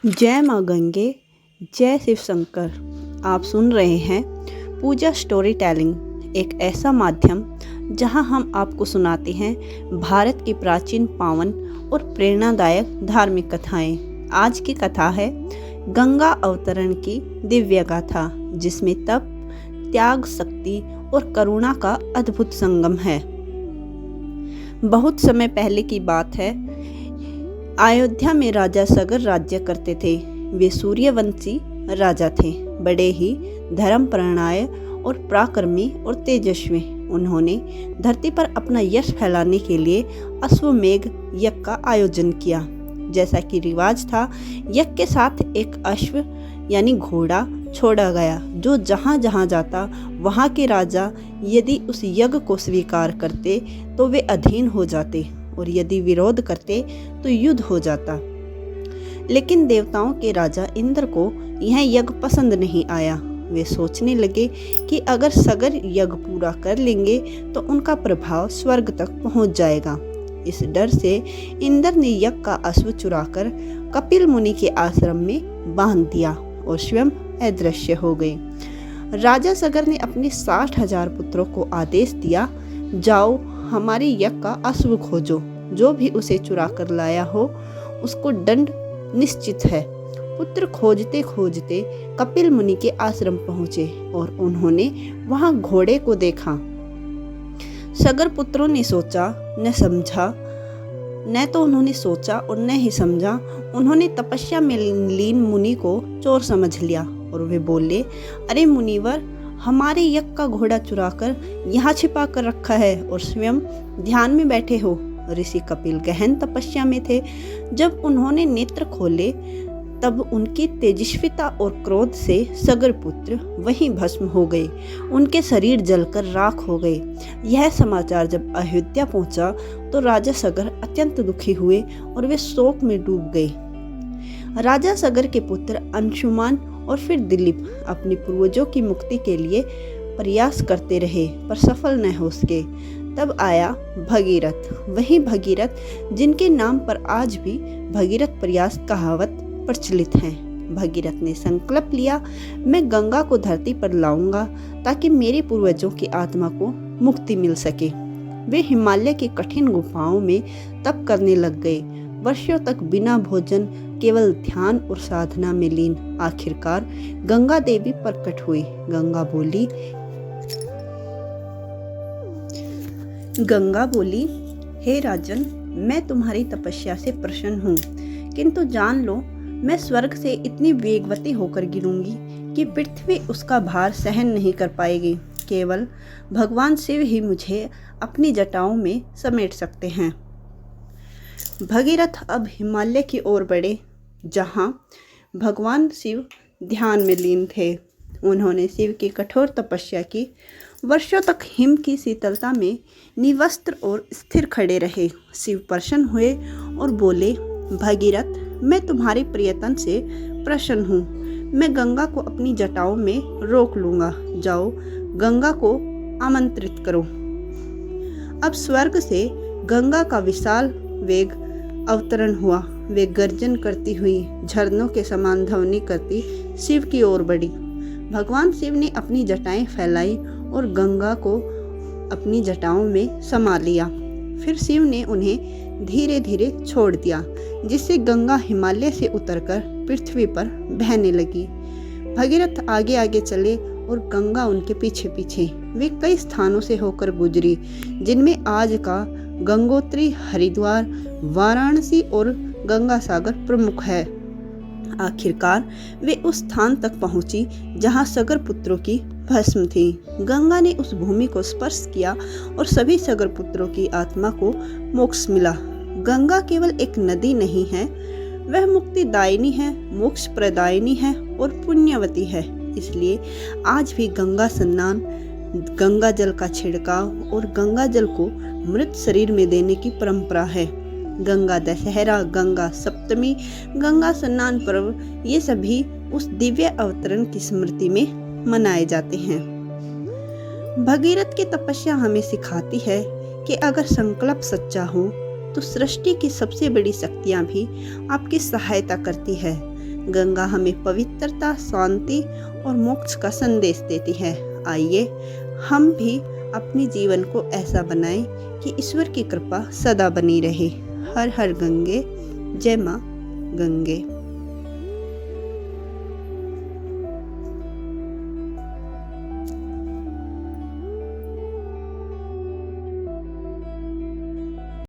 जय माँ गंगे, जय शिव शंकर। आप सुन रहे हैं पूजा स्टोरी टेलिंग, एक ऐसा माध्यम जहां हम आपको सुनाते हैं भारत की प्राचीन, पावन और प्रेरणादायक धार्मिक कथाएं। आज की कथा है गंगा अवतरण की दिव्य गाथा, जिसमें तप, त्याग, शक्ति और करुणा का अद्भुत संगम है। बहुत समय पहले की बात है। अयोध्या में राजा सगर राज्य करते थे। वे सूर्यवंशी राजा थे, बड़े ही धर्मपरायण और पराक्रमी और तेजस्वी। उन्होंने धरती पर अपना यश फैलाने के लिए अश्वमेध यज्ञ का आयोजन किया। जैसा कि रिवाज था, यज्ञ के साथ एक अश्व यानी घोड़ा छोड़ा गया, जो जहाँ जहाँ जाता वहाँ के राजा यदि उस यज्ञ को स्वीकार करते तो वे अधीन हो जाते, और यदि विरोध करते तो युद्ध हो जाता। लेकिन देवताओं के राजा इंद्र को यह यज्ञ पसंद नहीं आया। वे सोचने लगे कि अगर सगर यज्ञ पूरा कर लेंगे तो उनका प्रभाव स्वर्ग तक पहुंच जाएगा। इस डर से इंद्र ने यज्ञ का अश्व चुराकर कपिल मुनि के आश्रम में बांध दिया और स्वयं अदृश्य हो गए। राजा सगर ने अपने 60,000 पुत्रों को आदेश दिया, जाओ हमारे यज्ञ का अश्व खोजो, जो भी उसे चुरा कर लाया हो उसको दंड निश्चित है। पुत्र खोजते खोजते कपिल मुनि के आश्रम पहुंचे और उन्होंने वहां घोड़े को देखा। सगर पुत्रों ने सोचा न समझा, न तो उन्होंने सोचा और न ही समझा। उन्होंने तपस्या में लीन मुनि को चोर समझ लिया और वे बोले, अरे मुनिवर, हमारे यज्ञ का घोड़ा चुराकर यहाँ छिपा कर रखा है और स्वयं ध्यान में बैठे हो। ऋषि कपिल गहन तपस्या में थे। जब उन्होंने नेत्र खोले तब उनकी तेजस्विता और क्रोध से सगर पुत्र वहीं भस्म हो गए। उनके शरीर जलकर राख हो गए। यह समाचार जब अयोध्या पहुंचा तो राजा सगर अत्यंत दुखी हुए और वे शोक में डूब गए। राजा सगर के पुत्र अंशुमान और फिर दिलीप अपने पूर्वजों की मुक्ति के लिए प्रयास करते रहे, पर सफल न हो सके। तब आया भगीरथ, वही भगीरथ जिनके नाम पर आज भी भगीरथ प्रयास कहावत प्रचलित है। भगीरथ ने संकल्प लिया, मैं गंगा को धरती पर लाऊंगा ताकि मेरे पूर्वजों की आत्मा को मुक्ति मिल सके। वे हिमालय की कठिन गुफाओं में तप करने लग गए, वर्षों तक बिना भोजन, केवल ध्यान और साधना में लीन। आखिरकार गंगा देवी प्रकट हुई। गंगा बोली, हे राजन, मैं तुम्हारी तपस्या से प्रसन्न हूँ, किंतु जान लो मैं स्वर्ग से इतनी वेगवती होकर गिरूंगी कि पृथ्वी उसका भार सहन नहीं कर पाएगी। केवल भगवान शिव ही मुझे अपनी जटाओं में समेट सकते हैं। भगीरथ अब हिमालय की ओर बढ़े, जहाँ भगवान शिव ध्यान में लीन थे। उन्होंने शिव की कठोर तपस्या की। वर्षों तक हिम की शीतलता में निवस्त्र और स्थिर खड़े रहे। शिव प्रसन्न हुए और बोले, भगीरथ, मैं तुम्हारे प्रयत्न से प्रसन्न हूँ। मैं गंगा को अपनी जटाओं में रोक लूँगा। जाओ गंगा को आमंत्रित करो। अब स्वर्ग से गंगा का विशाल वेग अवतरण हुआ। वे गर्जन करती हुई झरनों के समान ध्वनि करती शिव की ओर बढ़ी। भगवान शिव ने अपनी जटाएं फैलाई और गंगा को अपनी जटाओं में समा लिया। फिर शिव ने उन्हें धीरे धीरे छोड़ दिया, जिससे गंगा हिमालय से उतरकर पृथ्वी पर बहने लगी। भगीरथ आगे आगे चले और गंगा उनके पीछे पीछे। वे कई स्थानों से होकर गुजरी, जिनमें आज का गंगोत्री, हरिद्वार, वाराणसी और गंगा सागर प्रमुख है। आखिरकार वे उस स्थान तक पहुंची जहां सगर पुत्रों की भस्म थी। गंगा ने उस भूमि को स्पर्श किया और सभी सगर पुत्रों की आत्मा को मोक्ष मिला। गंगा केवल एक नदी नहीं है, वह मुक्तिदायिनी है, मोक्ष प्रदायिनी है और पुण्यवती है। इसलिए आज भी गंगा स्नान, गंगा जल का छिड़काव और गंगा जल को मृत शरीर में देने की परंपरा है। गंगा दशहरा, गंगा सप्तमी, गंगा स्नान पर्व, ये सभी उस दिव्य अवतरण की स्मृति में मनाए जाते हैं। भगीरथ की तपस्या हमें सिखाती है कि अगर संकल्प सच्चा हो तो सृष्टि की सबसे बड़ी शक्तियां भी आपकी सहायता करती है। गंगा हमें पवित्रता, शांति और मोक्ष का संदेश देती है। आइए हम भी अपने जीवन को ऐसा बनाएं कि ईश्वर की कृपा सदा बनी रहे। हर हर गंगे, जय माँ गंगे।